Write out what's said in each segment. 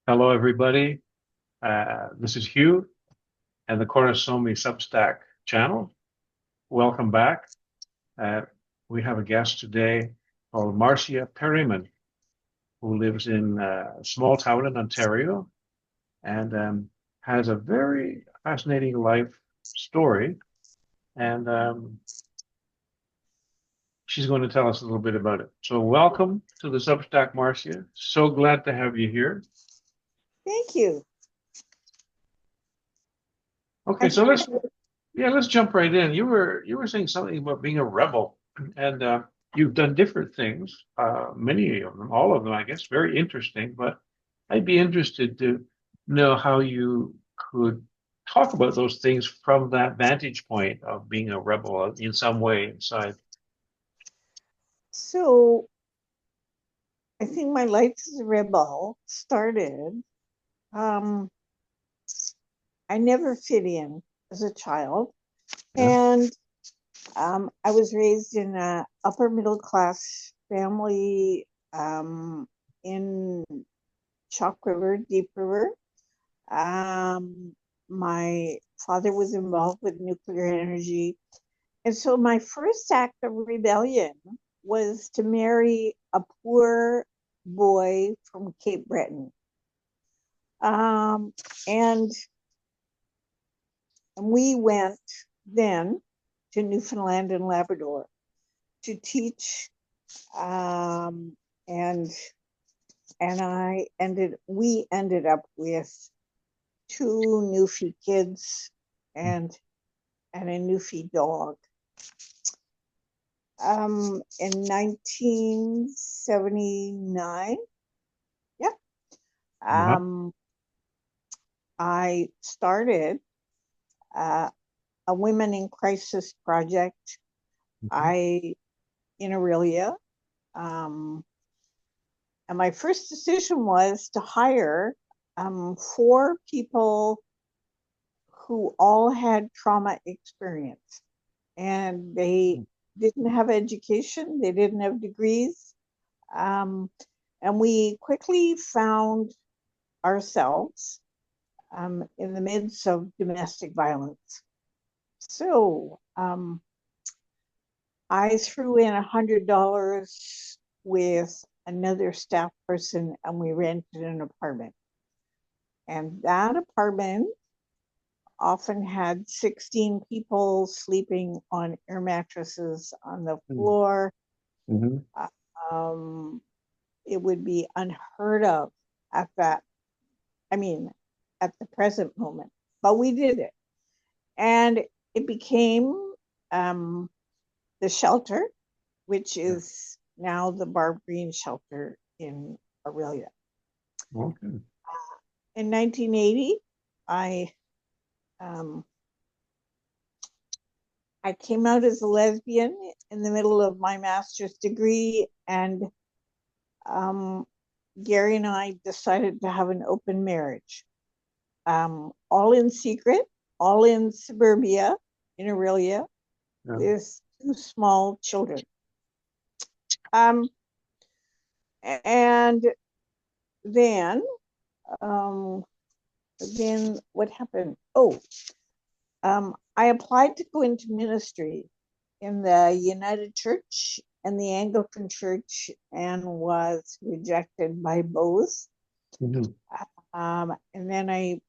Hello, everybody. This is Hugh and the Cornerstone Substack channel. Welcome back. Uh, we have a guest today called Marcia Perryman, who lives in a small town in Ontario and has a very fascinating life story. And she's going to tell us a little bit about it. So, welcome to the Substack, Marcia. So glad to have you here. Thank you. Okay, I so think let's jump right in. You were saying something about being a rebel, and you've done different things, many of them, all of them, I guess, very interesting. But I'd be interested to know how you could talk about those things from that vantage point of being a rebel in some way inside. so. I think my life as a rebel started. Um, I never fit in as a child, Yeah. and I was raised in a upper middle class family in Chalk River, Deep River. My father was involved with nuclear energy, and so my first act of rebellion was to marry a poor boy from Cape Breton. Um, and we went then to Newfoundland and Labrador to teach. Um, and we ended up with two Newfie kids and a Newfie dog. In 1979, yeah, Uh-huh. um, I started uh, a Women in Crisis project. Mhm. I in Aurelia, um, and my first decision was to hire four people who all had trauma experience, and they didn't have education, they didn't have degrees, um, and we quickly found ourselves in the midst of domestic violence. So I threw in $100 with another staff person and we rented an apartment. And that apartment often had 16 people sleeping on air mattresses on the floor. Mhm. Um, it would be unheard of at that, I mean, at the present moment, but we did it. And it became um, the shelter, which Yeah. is now the Barb Green Shelter in Aurelia. Okay. In 1980, I um, I came out as a lesbian in the middle of my master's degree, and um, Gary and I decided to have an open marriage, all in secret, all in suburbia in Aurelia Yeah. with two small children. Um, and then, um, then what happened? Oh, I applied to go into ministry in the United Church and the Anglican Church and was rejected by both. Mhm. And then I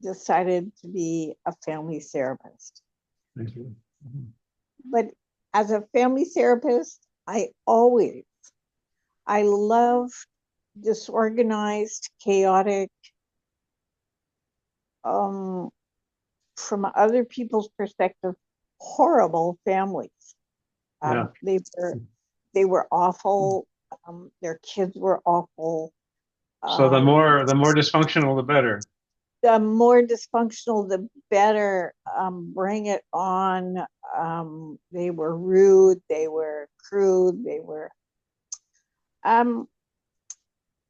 decided to be a family therapist. Thank you. Mhm. But as a family therapist, I love disorganized, chaotic, um, from other people's perspective, horrible families. Yeah. They were awful. Their kids were awful. So the Um, more the more dysfunctional, the better. the more dysfunctional, the better. Bring it on. They were rude. They were crude. They were. Um,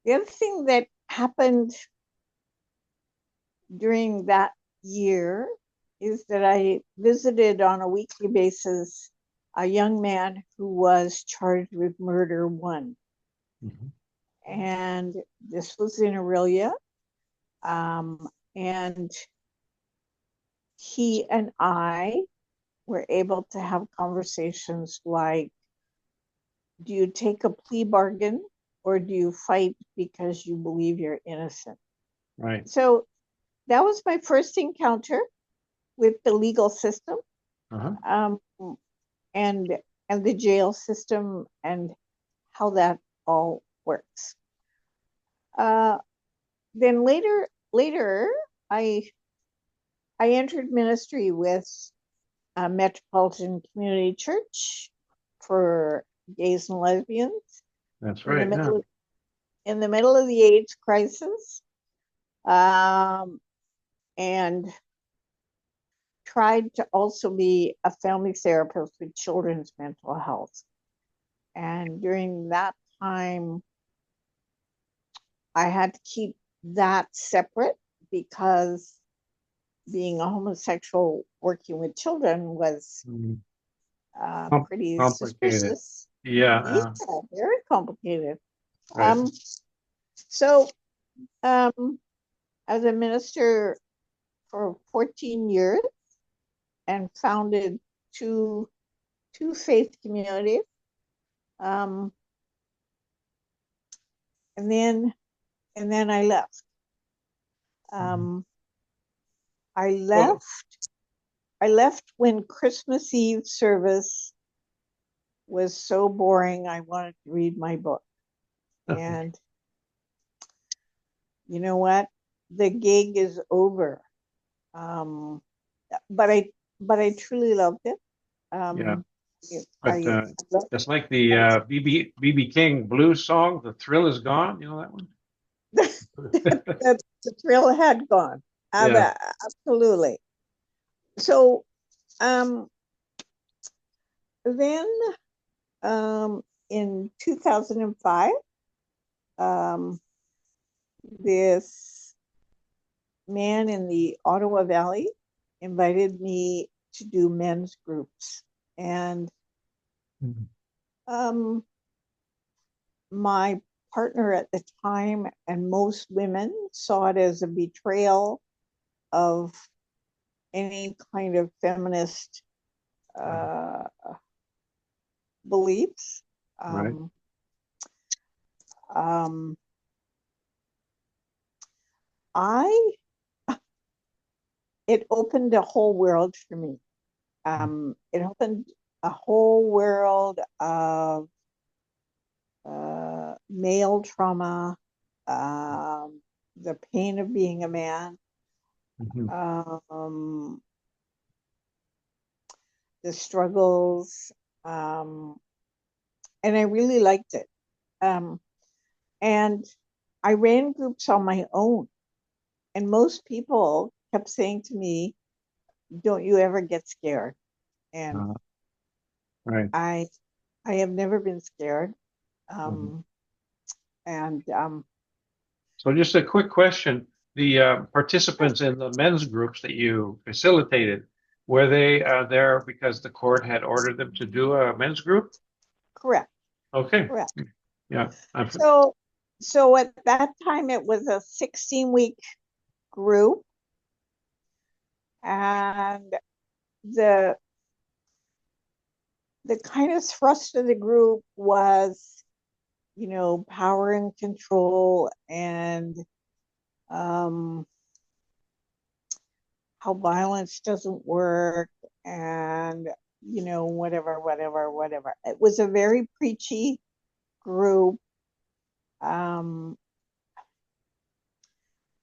the other thing that happened during that year is that I visited on a weekly basis a young man who was charged with murder one. Mhm. And this was in Aurelia. And he and I were able to have conversations like, do you take a plea bargain or do you fight because you believe you're innocent? Right. So that was my first encounter with the legal system, Uh-huh. and the jail system and how that all works. Then later, I entered ministry with a Metropolitan Community Church for gays and lesbians That's in the right. Yeah. middle of the AIDS crisis, and tried to also be a family therapist with children's mental health. And during that time, I had to keep that separate because being a homosexual working with children was Mm. pretty Complicated. suspicious. Yeah. Yeah, very complicated. Right. So I was a minister for 14 years and founded two faith communities. Um, and then I left. Um, I Well, left when Christmas Eve service was so boring. I wanted to read my book. And you know what? The gig is over. Um, but I truly loved it. yeah. Um, But I loved it's like the BB King blues song, "The Thrill Is Gone." You know that one? that the thrill had gone. Yeah. Absolutely. So um, then in 2005, um, this man in the Ottawa Valley invited me to do men's groups. And Mhm. my partner at the time and most women saw it as a betrayal of any kind of feminist uh, beliefs. Right. Um, um, I It opened a whole world for me. It opened a whole world of male trauma, the pain of being a man, Mhm. um, the struggles, um, and I really liked it. Um, and I ran groups on my own, and most people kept saying to me, "Don't you ever get scared?" And Uh, right. I I have never been scared. Mhm. Um, and So just a quick question. The participants in the men's groups that you facilitated, were they there because the court had ordered them to do a men's group? correct, Okay. correct. Yeah. So so at that time it was a 16-week group, and the kind of thrust of the group was, power and control, and um, how violence doesn't work, and whatever. It was a very preachy group. Um,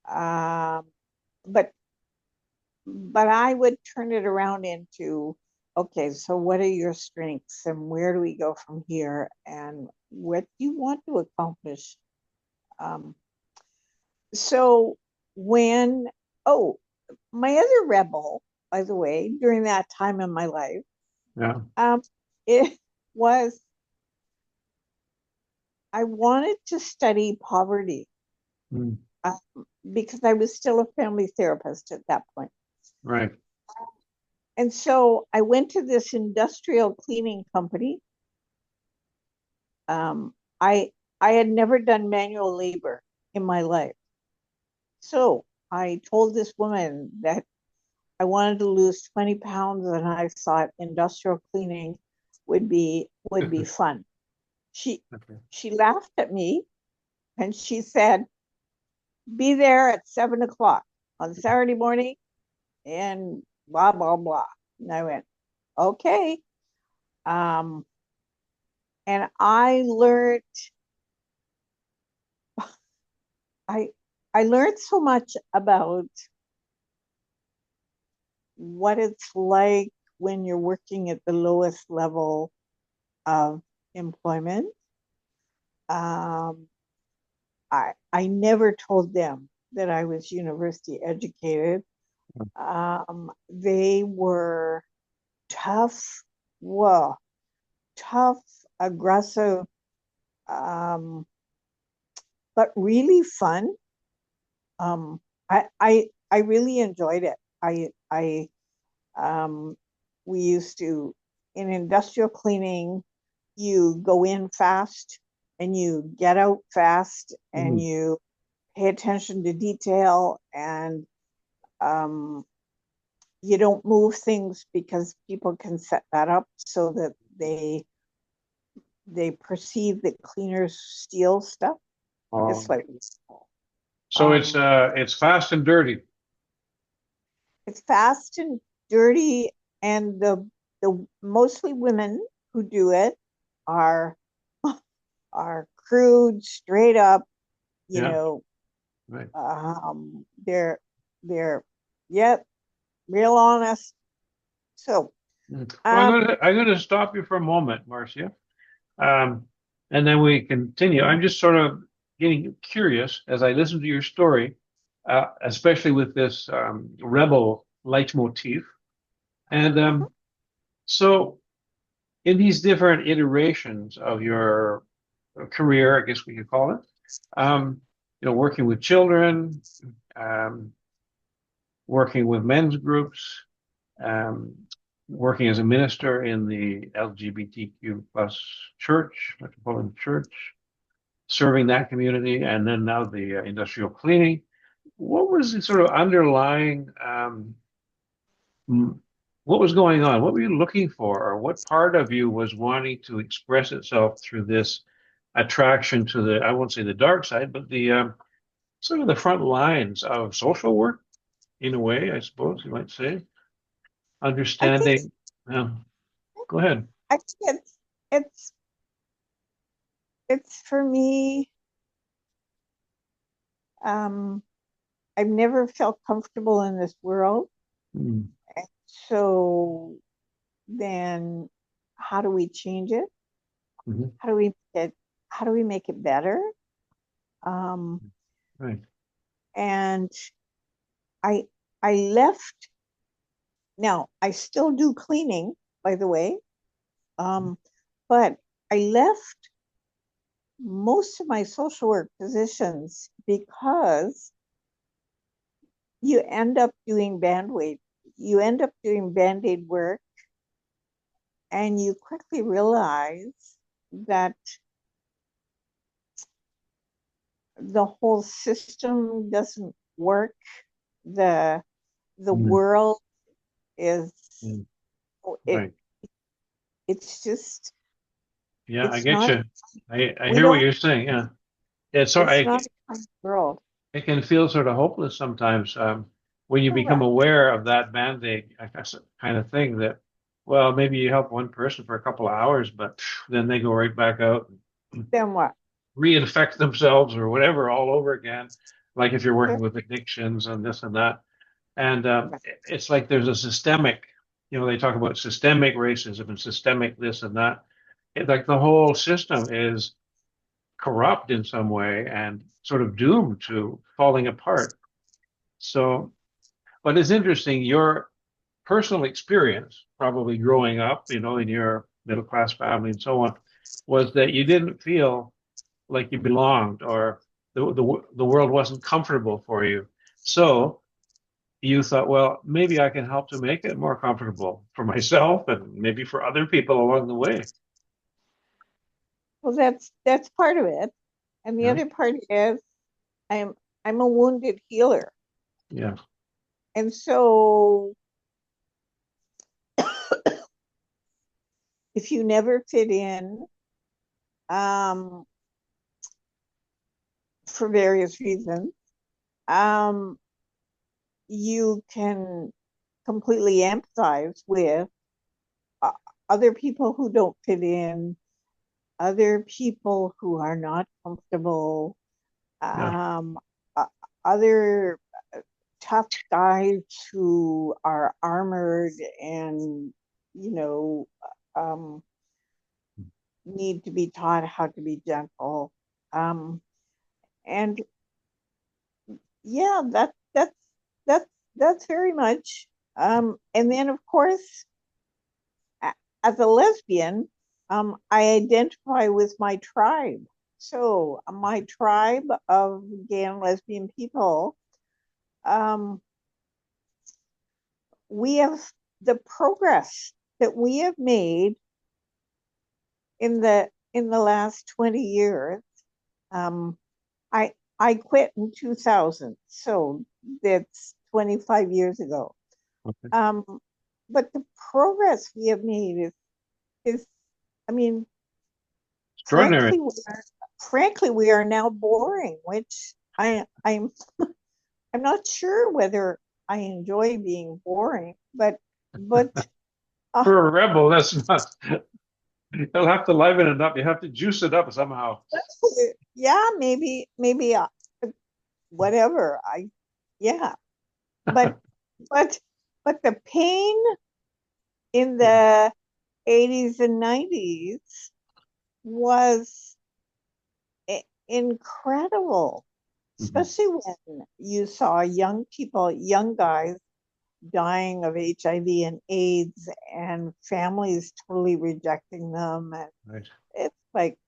um, but I would turn it around into, okay, so what are your strengths and where do we go from here and what do you want to accomplish? Um, so when, oh, my other rebel, by the way, during that time in my life, Yeah. um, it was, I wanted to study poverty, Mm. um, because I was still a family therapist at that point. Right. And so I went to this industrial cleaning company. Um, I I had never done manual labor in my life. So I told this woman that I wanted to lose 20 pounds and I thought industrial cleaning would be fun. She Okay. she laughed at me and she said, be there at 7 o'clock on Saturday morning and blah blah blah. And I went, okay. Um, and I I learned so much about what it's like when you're working at the lowest level of employment. Um, I never told them that I was university educated. They were tough, well, tough, aggressive, um, but really fun. Um, I really enjoyed it. I we used to in industrial cleaning, you go in fast and you get out fast and Mhm. you pay attention to detail and um, you don't move things because people can set that up so that they perceive that cleaners steal stuff. It's Um, like so um, it's fast and dirty. it's fast and dirty, and the mostly women who do it are are crude, straight up, you Yeah, know, right. they're yep, real honest. So Mm. Well, um I'm gonna stop you for a moment, Marcia, um, and then we continue. I'm just sort of getting curious as I listen to your story, especially with this rebel leitmotif. And so, in these different iterations of your career, I guess we could call it, um, working with children, um, working with men's groups, um, working as a minister in the LGBTQ plus church, Metropolitan Church, serving that community, and then now the industrial cleaning. What was the sort of underlying, what was going on? What were you looking for? Or what part of you was wanting to express itself through this attraction to the, I won't say the dark side, but the sort of the front lines of social work, in a way, I suppose you might say, I think understanding. Go ahead. I think it's it's for me. um I've never felt comfortable in this world. Mm, So then how do we change it? mhm, How do we make it how do we make it better? Um right. and I I left. Now I still do cleaning, by the way. But I left most of my social work positions because you end up doing band-aid work, and you quickly realize that the whole system doesn't work. The the Mm, world is mm, it right. it's just Yeah, I it's get not you. I we hear what don't you're saying. Yeah. It's sort it's I not a kind of world. it can feel sort of hopeless sometimes when you become Correct. aware of that band-aid kind of thing that, well, maybe you help one person for a couple of hours, but then they go right back out and Then what? reinfect themselves or whatever all over again. Like if you're working with addictions and this and that. And it's like there's a systemic, they talk about systemic racism and systemic this and that. It's like the whole system is corrupt in some way and sort of doomed to falling apart. So, but it's interesting, your personal experience, probably growing up, in your middle class family and so on, was that you didn't feel like you belonged or the world wasn't comfortable for you. So you thought, well, maybe I can help to make it more comfortable for myself and maybe for other people along the way. Well, that's part of it, and the Yeah. other part is I'm I'm a wounded healer. Yeah. And so if you never fit in, um, for various reasons, um, you can completely empathize with uh, other people who don't fit in, other people who are not comfortable, Yeah. um, uh, other tough guys who are armored and, you know, um, need to be taught how to be gentle. Um, and yeah, that's that's very much. And then of course, as a lesbian, I identify with my tribe. So my tribe of gay and lesbian people, um, we have the progress that we have made in the last 20 years. Um, I quit in 2000, so that's 25 years ago. Okay. Um, but the progress we have made is I mean, Extraordinary. frankly, frankly, we are now boring, which I'm not sure whether I enjoy being boring, but uh, For a rebel, that's not. You'll have to liven it up. You have to juice it up somehow. yeah, maybe whatever. Yeah, but but but the pain in Yeah. the 80s and 90s was incredible, Mhm. especially when you saw young people, young guys dying of HIV and AIDS and families totally rejecting them. And Right. it's like,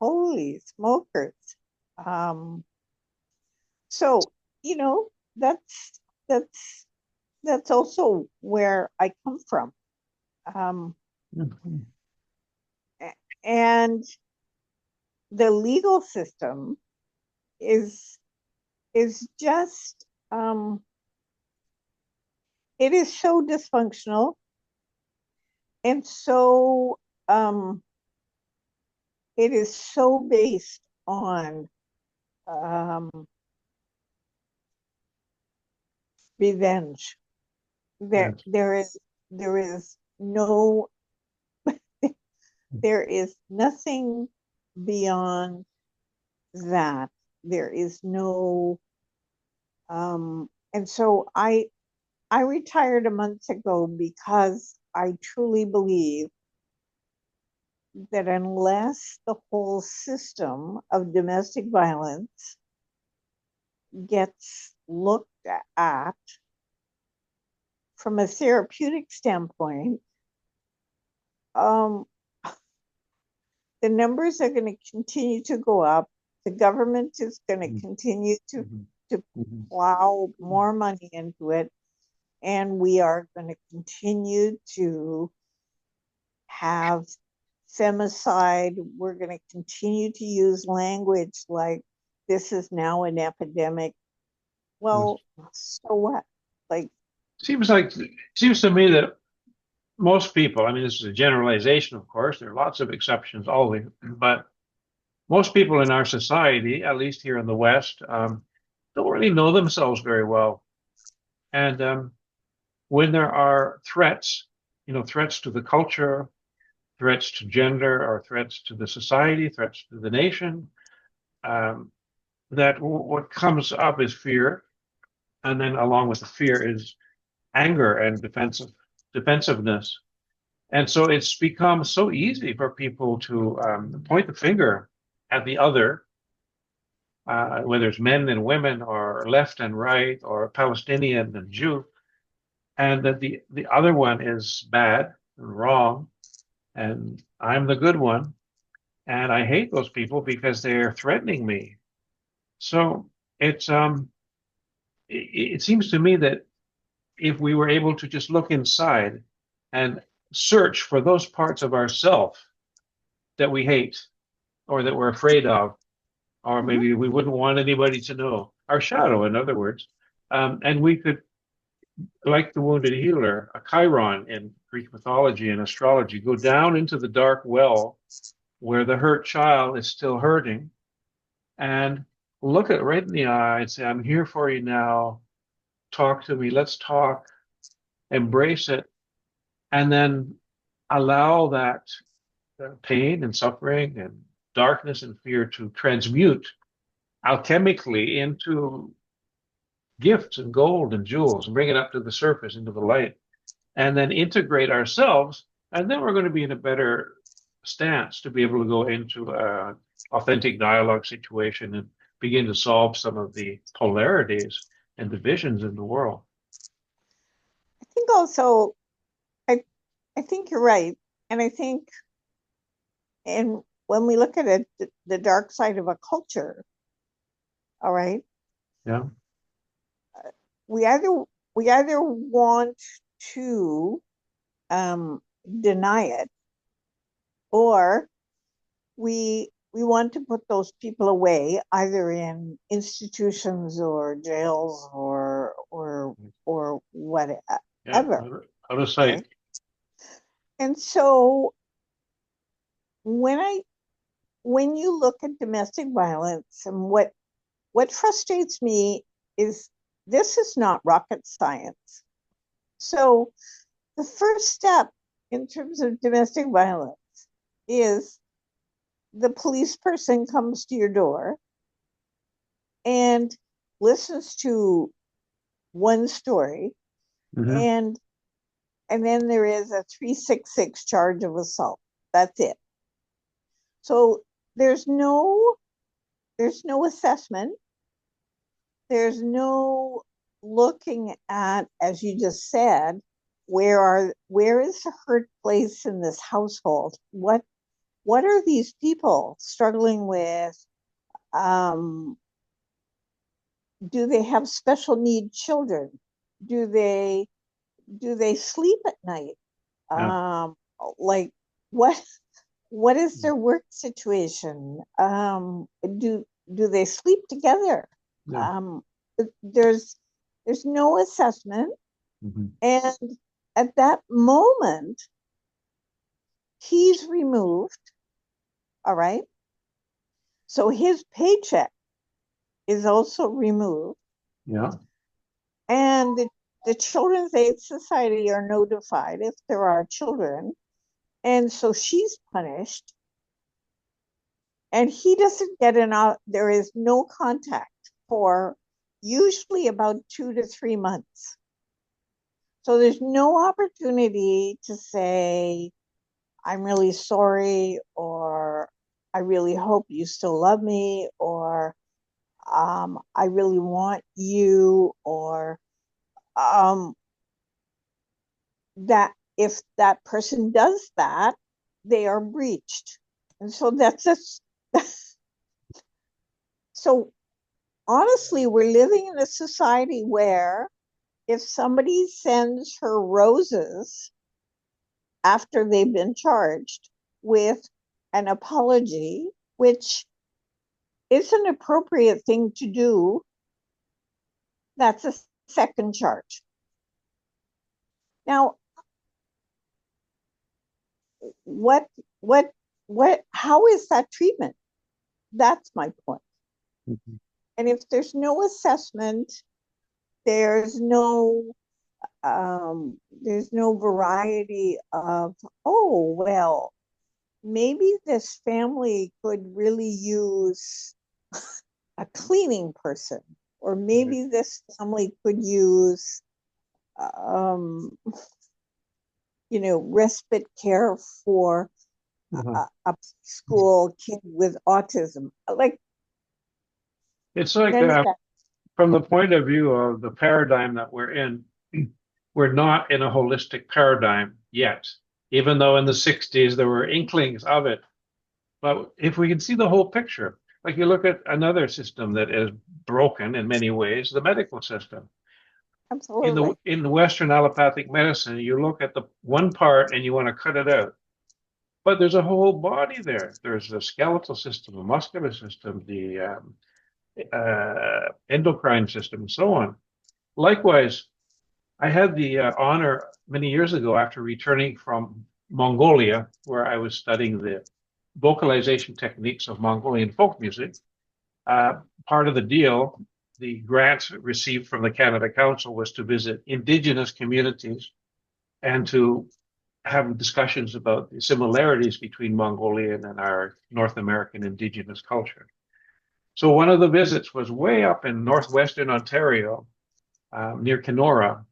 holy smokers. Um, so, you know, that's, that's, that's also where I come from. Um, Mhm. and the legal system is, is just, it is so dysfunctional and so, um, it is so based on um, revenge. Yes. There is no there is nothing beyond that. There is no and so I retired a month ago because I truly believe that unless the whole system of domestic violence gets looked at from a therapeutic standpoint, um, the numbers are going to continue to go up. The government is going to continue Mhm. to Mhm. plow more money into it. And we are going to continue to have femicide. We're going to continue to use language like this is now an epidemic. Yes. Well, so what? Like, Seems to me that most people, I mean, this is a generalization, of course, there are lots of exceptions always, but most people in our society, at least here in the West, don't really know themselves very well. And when there are threats, threats to the culture, threats to gender, or threats to the society, threats to the nation, um, what comes up is fear. And then along with the fear is anger and defensiveness. And so it's become so easy for people to point the finger at the other, whether it's men and women, or left and right, or Palestinian and Jew, and that the other one is bad and wrong, and I'm the good one, and I hate those people because they're threatening me. So it's it seems to me that if we were able to just look inside and search for those parts of ourself that we hate or that we're afraid of, or mhm, maybe we wouldn't want anybody to know, our shadow, in other words, And we could, like the wounded healer, a chiron in Greek mythology and astrology, go down into the dark well where the hurt child is still hurting and look it right in the eye and say, I'm here for you now. Talk to me. Let's talk. Embrace it. And then allow that pain and suffering and darkness and fear to transmute alchemically into gifts and gold and jewels and bring it up to the surface into the light and then integrate ourselves. And then we're going to be in a better stance to be able to go into an authentic dialogue situation and begin to solve some of the polarities and divisions in the world. I think also, I think you're right. And I think, and when we look at it, the dark side of a culture, all right, Yeah. we either want to deny it, or we want to put those people away, either in institutions or jails or whatever. Yeah. Out of sight. Okay? And so when you look at domestic violence, and what frustrates me is this is not rocket science. So the first step in terms of domestic violence is the police person comes to your door and listens to one story, Mm-hmm. and then there is a 366 charge of assault. That's it. So there's no assessment. There's no looking at, as you just said, where is the hurt place in this household? What are these people struggling with? Do they have special need children? Do they sleep at night? Yeah. Like what is their work situation? Do they sleep together? Yeah. Um, there's no assessment, Mm-hmm. and at that moment, he's removed. All right, so his paycheck is also removed, Yeah. and the Children's Aid Society are notified if there are children, and so she's punished, and he doesn't get there is no contact for usually about 2 to 3 months. So there's no opportunity to say, I'm really sorry, or I really hope you still love me, or I really want you, or that if that person does that, they are breached. And so that's just, so honestly, we're living in a society where if somebody sends her roses after they've been charged with an apology, which is an appropriate thing to do, that's a second charge. Now, what how is that treatment? That's my point. Mm-hmm. And if there's no assessment, there's no variety of, oh well, maybe this family could really use a cleaning person, or maybe this family could use um, respite care for a school kid with autism. Like, It's like from the point of view of the paradigm that we're in, we're not in a holistic paradigm yet, even though in the 60s there were inklings of it. But if we can see the whole picture, like you look at another system that is broken in many ways, the medical system. absolutely. In the Western allopathic medicine, you look at the one part and you want to cut it out. But there's a whole body there. There's the skeletal system, the muscular system, the endocrine system, and so on. Likewise, I had the honor many years ago after returning from Mongolia, where I was studying the vocalization techniques of Mongolian folk music. Part of the deal, the grant received from the Canada Council was to visit Indigenous communities and to have discussions about the similarities between Mongolian and our North American Indigenous culture. So one of the visits was way up in northwestern Ontario, near Kenora,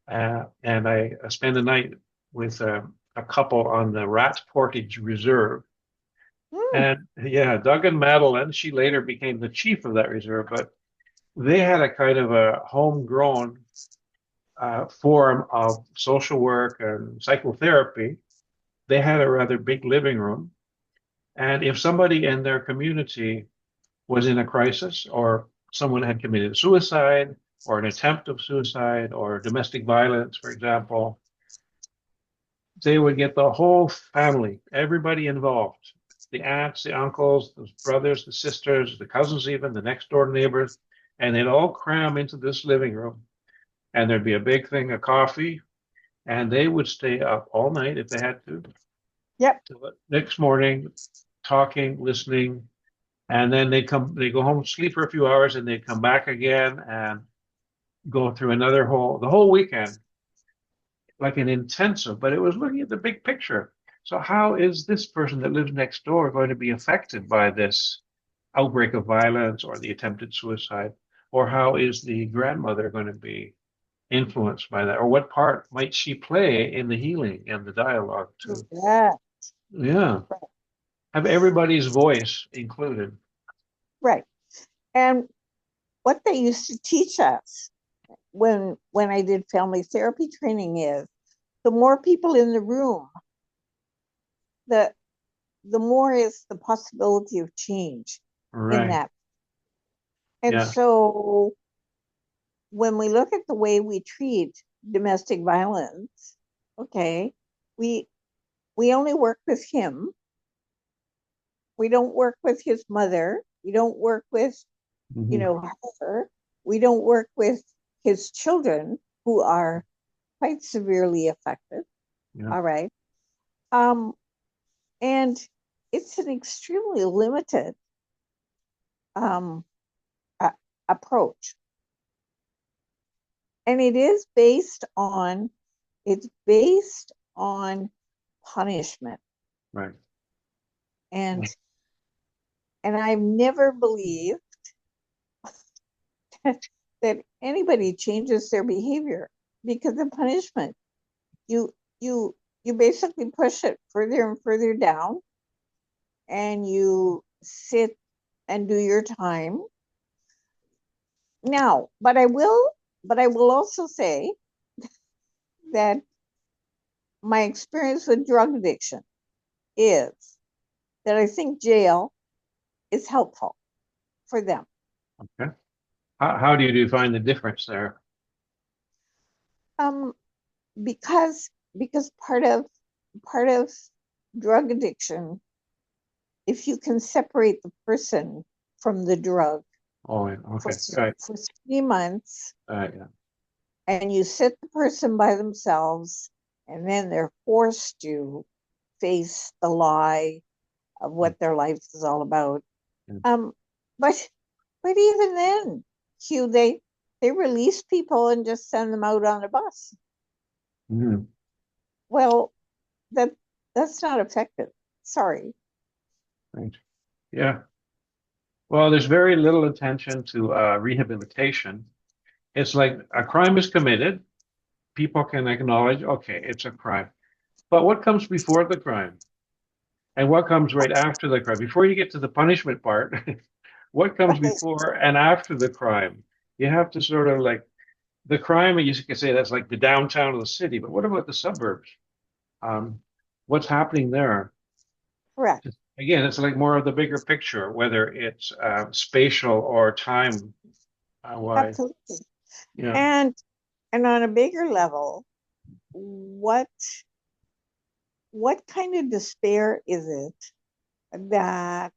and I spent the night with a couple on the Rat Portage Reserve. Hmm. And yeah, Doug and Madeline, she later became the chief of that reserve, but they had a kind of a homegrown form of social work and psychotherapy. They had a rather big living room. And if somebody in their community was in a crisis or someone had committed suicide or an attempt of suicide or domestic violence, for example, they would get the whole family, everybody involved, the aunts, the uncles, the brothers, the sisters, the cousins, even the next door neighbors, and they'd all cram into this living room. And there'd be a big thing of coffee, and they would stay up all night if they had to, Yep. till the next morning, talking, listening, and then they go home, sleep for a few hours, and they'd come back again and go through the whole weekend, like an intensive, but it was looking at the big picture. So how is this person that lives next door going to be affected by this outbreak of violence or the attempted suicide? Or how is the grandmother going to be influenced by that? Or what part might she play in the healing and the dialogue too? Yeah. Yeah. Have everybody's voice included. Right. And what they used to teach us when I did family therapy training is the more people in the room, the the more is the possibility of change in Right. that. And Yeah. so when we look at the way we treat domestic violence, okay, we we only work with him. We don't work with his mother. We don't work with, Hmm. her. We don't work with his children who are quite severely affected. Yeah. All right. Um, and it's an extremely limited um, a- approach. And it's based on punishment. Right. And and I've never believed that anybody changes their behavior because of punishment. You you you basically push it further and further down and you sit and do your time. Now, but I will also say that my experience with drug addiction is that I think jail is helpful for them. Okay. How do you define the difference there? Um, because part of drug addiction, if you can separate the person from the drug Oh, yeah. for Okay. Right. for 3 months, Yeah. and you sit the person by themselves, and then they're forced to face the lie of Mm, what their life is all about. mm, Um, but but even then, Hugh, they release people and just send them out on a bus. mm. Well, that that's not effective. Sorry. Right. Yeah. Well, there's very little attention to rehabilitation. It's like a crime is committed. People can acknowledge, okay, it's a crime. But what comes before the crime? And what comes right after the crime? Before you get to the punishment part, what comes Right. before and after the crime? You have to sort of like the crime, you can say that's like the downtown of the city, but what about the suburbs? Um, what's happening there? Correct. Again, it's like more of the bigger picture, whether it's spatial or time wise. Absolutely. Yeah. And and on a bigger level, what what kind of despair is it that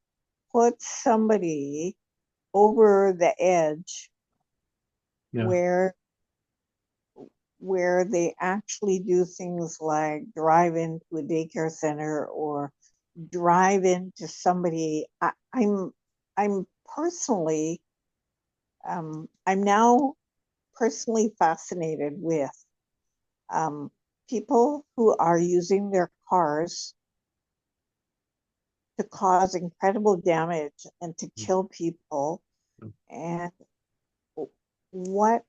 puts somebody over the edge Yeah. where where they actually do things like drive into a daycare center or drive into somebody. I'm personally, I'm now personally fascinated with um, people who are using their cars to cause incredible damage and to kill people. And what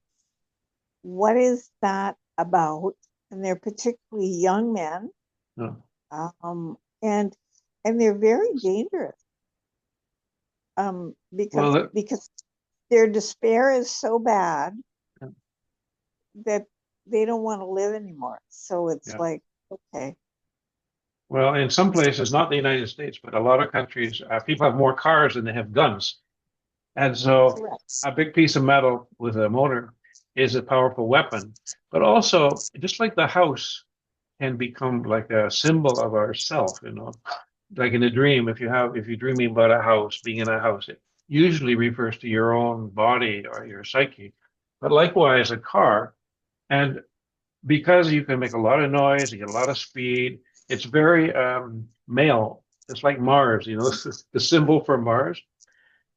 what is that about? And they're particularly young men, No. um, and they're very dangerous, Well, because their despair is so bad that they don't want to live anymore. So it's yeah. like, okay, Well, in some places, not the United States, but a lot of countries, people have more cars than they have guns. And so correct. a big piece of metal with a motor is a powerful weapon. But also, just like the house can become like a symbol of ourself, you know, like in a dream, if you're dreaming about a house, being in a house, it usually refers to your own body or your psyche. But likewise, a car, and because you can make a lot of noise, you get a lot of speed, it's very male. It's like Mars, you know, the symbol for Mars.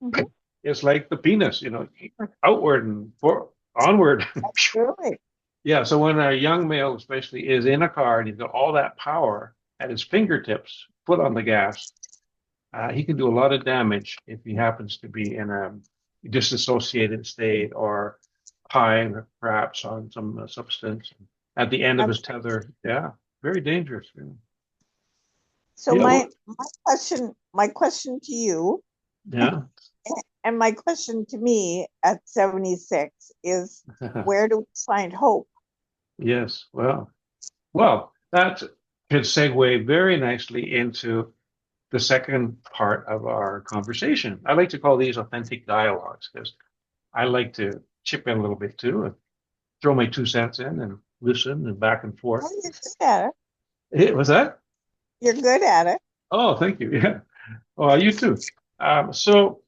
Mhm. It's like the penis, you know, outward and onward. Really. Yeah, so when a young male especially is in a car and he's got all that power at his fingertips, foot on the gas, he can do a lot of damage if he happens to be in a disassociated state or high, perhaps on some substance at the end of his Absolutely. tether. Yeah, very dangerous. Yeah, So yeah, my question to you, yeah. and my question to me at 76 is, where do we find hope? Yes. Well, that could segue very nicely into the second part of our conversation. I like to call these authentic dialogues because I like to chip in a little bit too and throw my 2 cents in and listen and back and forth. Oh, you're good at it. Was that? You're good at it. Oh, thank you. Yeah. Well, you too. So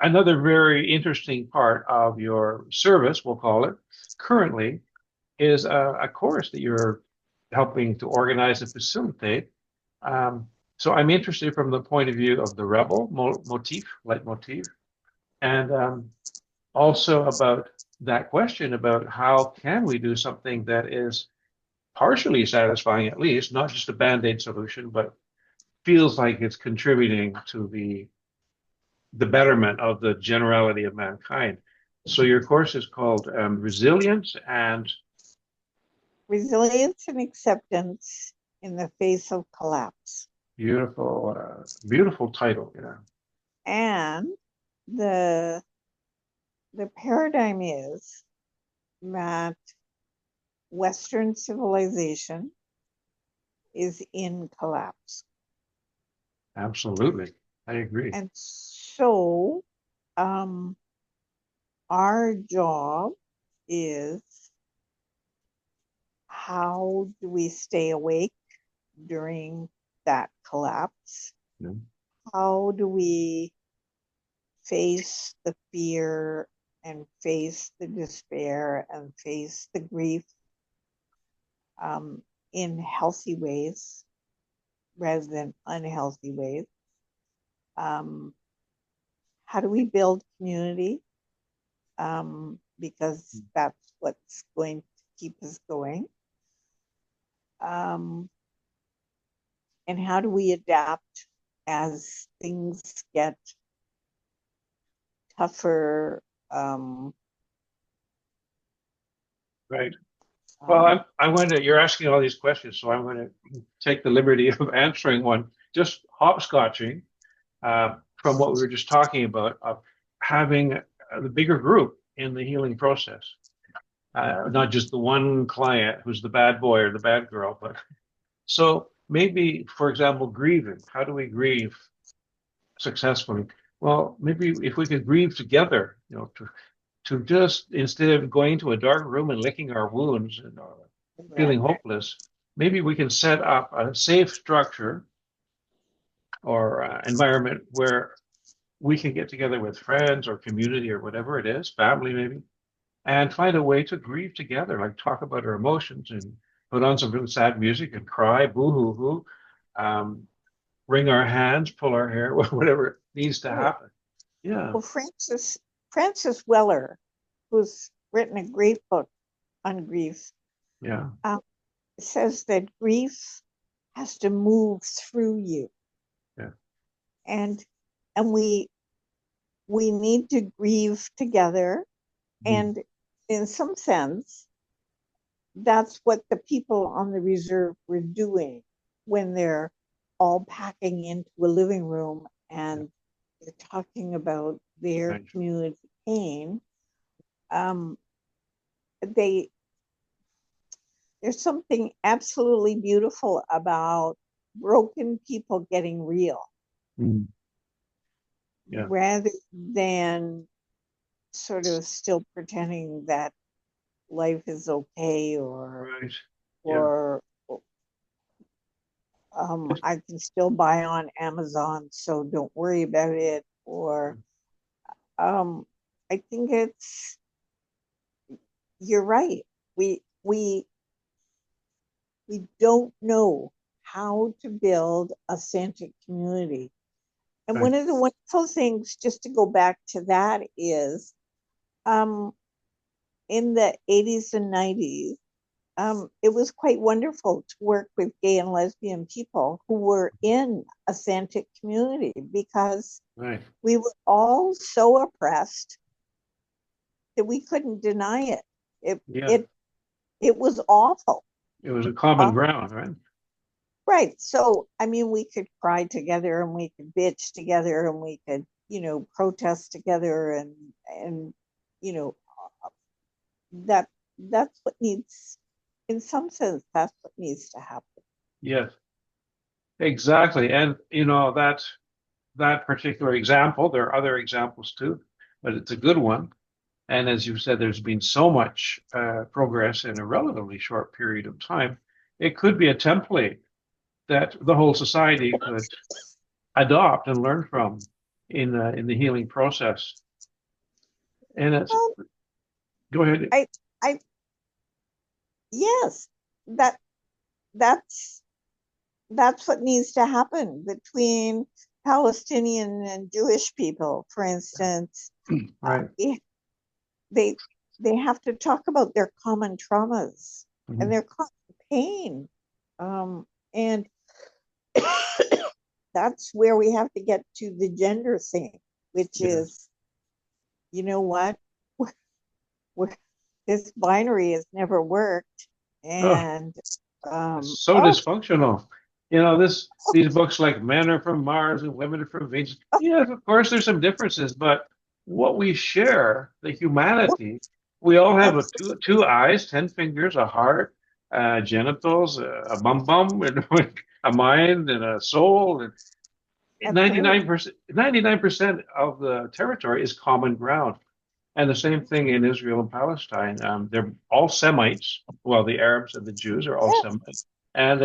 another very interesting part of your service, we'll call it, currently is a course that you're helping to organize and facilitate. Um, so I'm interested from the point of view of the rebel motif, leitmotif, and also about that question about how can we do something that is partially satisfying, at least, not just a band-aid solution, but feels like it's contributing to the betterment of the generality of mankind. So your course is called Resilience and Resilience and acceptance in the face of collapse. beautiful, beautiful title. Yeah, And the the paradigm is that Western civilization is in collapse. absolutely. I agree. And so um, our job is, how do we stay awake during that collapse? Yeah. How do we face the fear and face the despair and face the grief, in healthy ways rather than unhealthy ways? Um, how do we build community? Because that's what's going to keep us going. Um, and how do we adapt as things get tougher? Um, Right. Well, um, I'm going to, you're asking all these questions, so I'm going to take the liberty of answering one, just hopscotching from what we were just talking about of having the bigger group in the healing process. Not just the one client who's the bad boy or the bad girl, but so maybe, for example, grieving. How do we grieve successfully? Well, maybe if we could grieve together, you know, to just instead of going to a dark room and licking our wounds and feeling hopeless, maybe we can set up a safe structure or environment where we can get together with friends or community or whatever it is, family maybe, and find a way to grieve together, like talk about our emotions and put on some really sad music and cry, boo hoo hoo, um, wring our hands, pull our hair, whatever needs to Oh, happen. Yeah, well, Francis Weller, who's written a great book on grief, yeah, um, says that grief has to move through you, yeah. and and we need to grieve together. Mm, And in some sense, that's what the people on the reserve were doing when they're all packing into a living room yeah, and they're talking about their right. community pain. Um, they there's something absolutely beautiful about broken people getting real Mm, yeah, rather than sort of still pretending that life is okay, right. Yeah. or I can still buy on Amazon, so don't worry about it. Or um, I think you're right. We we we don't know how to build a centric community. And Right. one of the wonderful things, just to go back to that, is um, in the 80s and 90s, it was quite wonderful to work with gay and lesbian people who were in a centric community because Right. we were all so oppressed that we couldn't deny it. It Yeah. it it was awful. It was a common Uh, ground, right? right. So I mean, we could cry together and we could bitch together and we could, protest together and you know that that's what needs, in some sense, that's what needs to happen. Yes, exactly. And that particular example, there are other examples too, but it's a good one. And as you said, there's been so much progress in a relatively short period of time. It could be a template that the whole society could adopt and learn from in the healing process. And it's Well, go ahead. I I yes, that that's that's what needs to happen between Palestinian and Jewish people, for instance. Uh, Right. they they have to talk about their common traumas and Mhm. their common pain, and that's where we have to get to the gender thing, which Yes. is, you know what, we're, this binary has never worked, Oh, and it's so oh, dysfunctional. These books like Men Are From Mars and Women Are From Venus. oh, Yes, of course there's some differences, but what we share, the oh, humanity, we all have two absolutely, eyes, 10 fingers, a heart, genitals, a bum bum, and a mind and a soul. And that's right. 99% of the territory is common ground. And the same thing in Israel and Palestine. They're all Semites. Well, the Arabs and the Jews are all Yes, Semites, and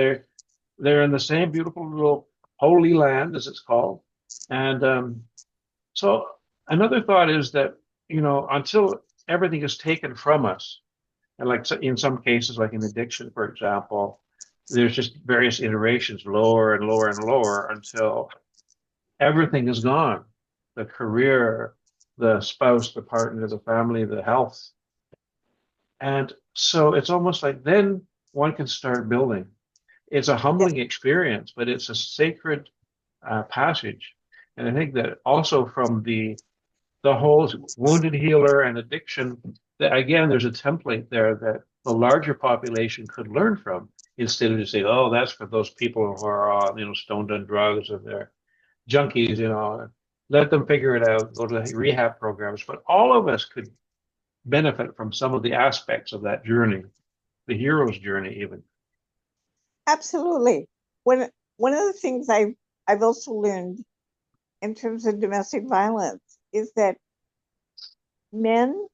they're in the same beautiful little holy land, as it's called. And so another thought is that until everything is taken from us, and like in some cases, like in addiction, for example, there's just various iterations, lower and lower and lower, until everything is gone. The career, the spouse, the partner, the family, the health. And so it's almost like then one can start building. It's a yes, humbling experience, but it's a sacred passage. And I think that also from the whole wounded healer and addiction, that again, there's a template there that the larger population could learn from instead of just saying, "Oh, that's for those people who are stoned on drugs and they're junkies." Let them figure it out. Go to rehab programs. But all of us could benefit from some of the aspects of that journey, the hero's journey, even. absolutely. One of the things I've also learned in terms of domestic violence is that men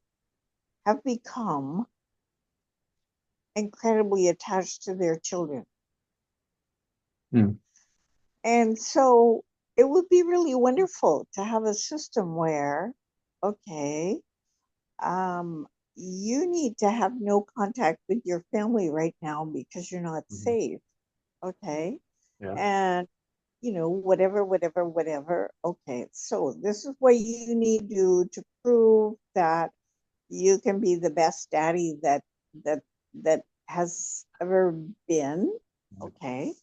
have become incredibly attached to their children. Hmm. And so it would be really wonderful to have a system where, okay, um, you need to have no contact with your family right now because you're not Hmm. safe. Okay. Yeah. And, whatever. Okay. So this is what you need to do to prove that you can be the best daddy that that has ever been. Okay.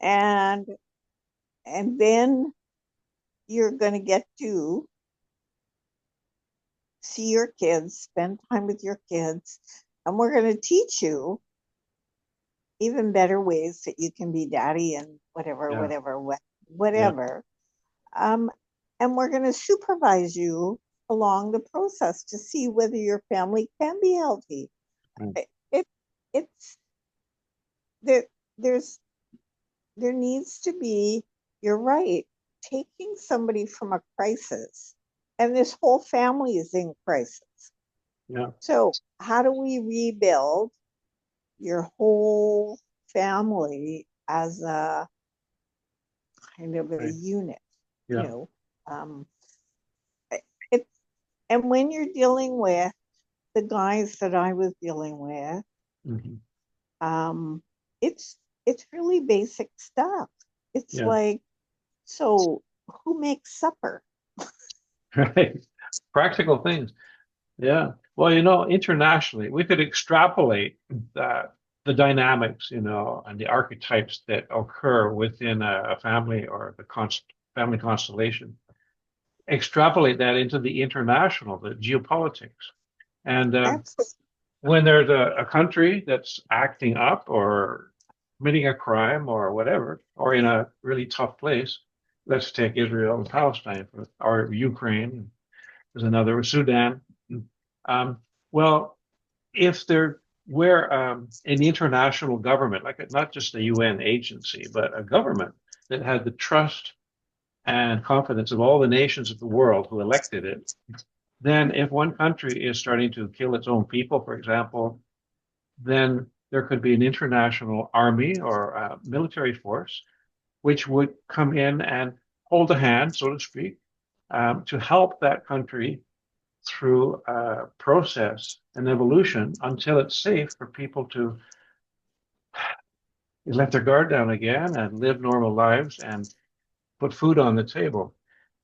And then you're going to get to see your kids, spend time with your kids, and we're going to teach you even better ways that you can be daddy and Yeah. Yeah. whatever. Um, and we're going to supervise you along the process to see whether your family can be healthy. Mm. It it's there. There's there needs to be. You're right. Taking somebody from a crisis, and this whole family is in crisis. Yeah. So how do we rebuild your whole family as a kind of a Right. unit, you Yeah. know. It and when you're dealing with the guys that I was dealing with, Hmm. um, it's really basic stuff. It's Yeah. like, so who makes supper? Right. Practical things. Yeah. Well, internationally, we could extrapolate that the dynamics, and the archetypes that occur within a family or the family constellation. Extrapolate that into the international, the geopolitics. And Absolutely. when there's a country that's acting up or committing a crime or whatever, or in a really tough place, let's take Israel and Palestine or Ukraine. There's another, Sudan. Um, well, if there were an international government, like not just a UN agency, but a government that had the trust and confidence of all the nations of the world who elected it, then if one country is starting to kill its own people, for example, then there could be an international army or military force which would come in and hold a hand, so to speak, to help that country through a process and evolution until it's safe for people to let their guard down again and live normal lives and put food on the table.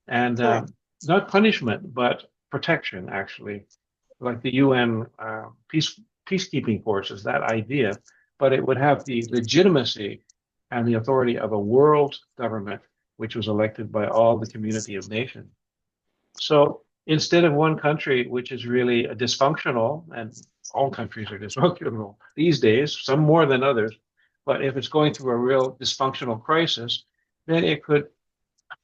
And Correct. not punishment, but protection, actually, like the UN peacekeeping forces, that idea. But it would have the legitimacy and the authority of a world government, which was elected by all the community of nations. So instead of one country, which is really a dysfunctional, and all countries are dysfunctional these days, some more than others, but if it's going through a real dysfunctional crisis, then it could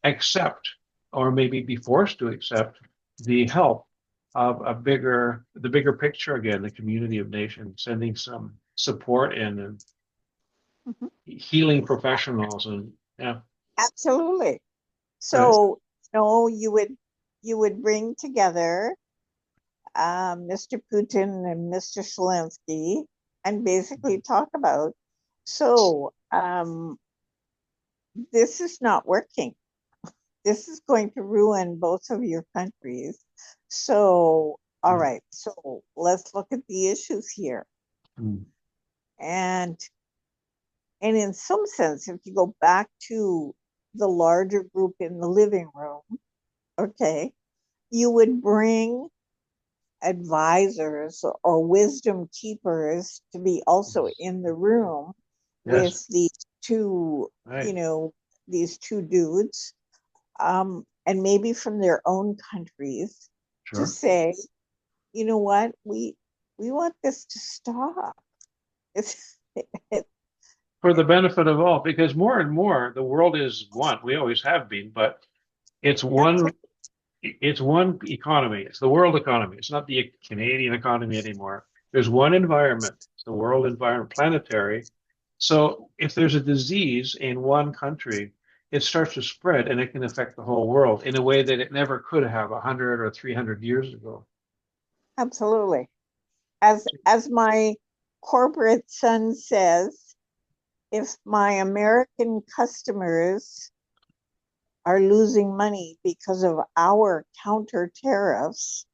accept or maybe be forced to accept the help of the bigger picture again, the community of nations, sending some support in and Mhm. healing professionals and yeah, Absolutely. right. So, you would bring together Mr. Putin and Mr. Zelensky and basically talk about, so this is not working. This is going to ruin both of your countries. So, all Mm, right, so let's look at the issues here. mm, And in some sense, if you go back to the larger group in the living room, okay, you would bring advisors or wisdom keepers to be also yes, in the room yes, with these two, right, these two dudes, and maybe from their own countries to sure. say, you know what, we want this to stop. It's it, For the benefit of all, because more and more the world is one. We always have been, but it's one it's one economy. It's the world economy. It's not the Canadian economy anymore. There's one environment. It's the world environment, planetary. So if there's a disease in one country, it starts to spread and it can affect the whole world in a way that it never could have 100 or 300 years ago. absolutely, as my corporate son says, if my American customers are losing money because of our counter tariffs,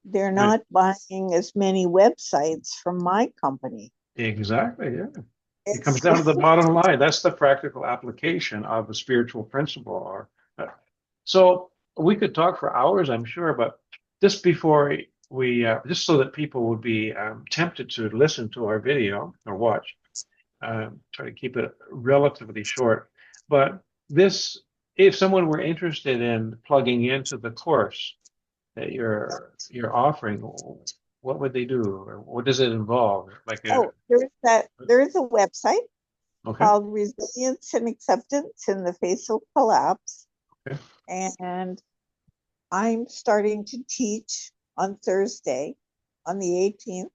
They're Right. not buying as many websites from my company. Exactly. Yeah. It comes It's down to the bottom line. That's the practical application of a spiritual principle. Or so we could talk for hours, I'm sure, but just before just so that people would be tempted to listen to our video or watch, try to keep it relatively short. But this, if someone were interested in plugging into the course that you're offering, what would they do? Or what does it involve? Like a there's a website okay, called Resilience and Acceptance in the Face of Collapse. okay, And I'm starting to teach on Thursday, on the 18th,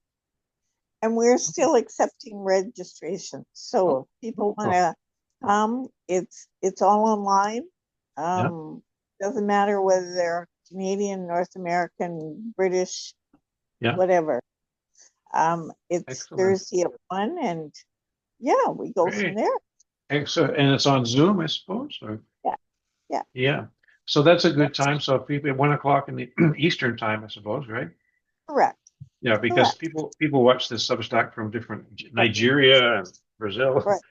and we're still accepting registrations. oh, So if people want oh, to come, it's all online. yeah, Doesn't matter whether they're Canadian, North American, British, yeah, whatever. It's excellent, Thursday at 1, and yeah, we go from great, there. excellent, and it's on Zoom, I suppose, or Yeah, yeah, yeah. So that's a yeah, good time. So if people at 1 o'clock in the Eastern time, I suppose, right? correct, Yeah, because correct. people watch this Substack from different Right, Nigeria and Brazil. right.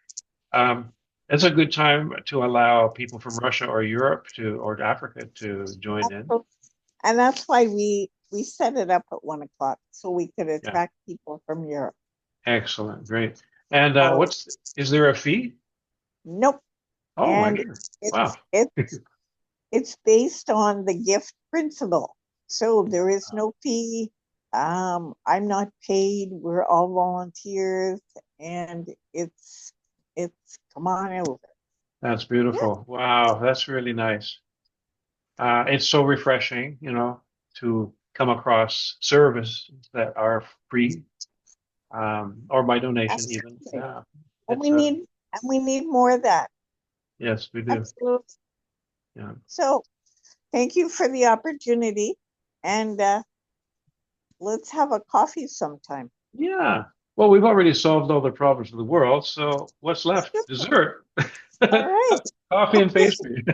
Um, it's a good time to allow people from Russia or Europe to or Africa to join in. And that's why we set it up at 1 o'clock so we could Yeah, attract people from Europe. excellent, great. And So is there a fee? nope. Oh my And goodness! Wow. it's based on the gift principle. So there is no fee. I'm not paid. We're all volunteers, and it's come on over. That's Yeah, beautiful. Wow, that's really nice. It's so refreshing, to come across services that are free, or by donation even. absolutely. Yeah, And it's we need and we need more of that. yes, we do. Absolutely. Yeah. So thank you for the opportunity, and let's have a coffee sometime. Yeah. Well, we've already solved all the problems of the world, so what's left? Super. Dessert. All right. Coffee and pastry.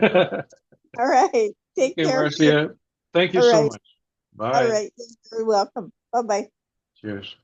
All right. Take Okay, care, Peter. Marcia. Thank you All so right. much. All Bye. right. You're very welcome. Bye bye. Cheers.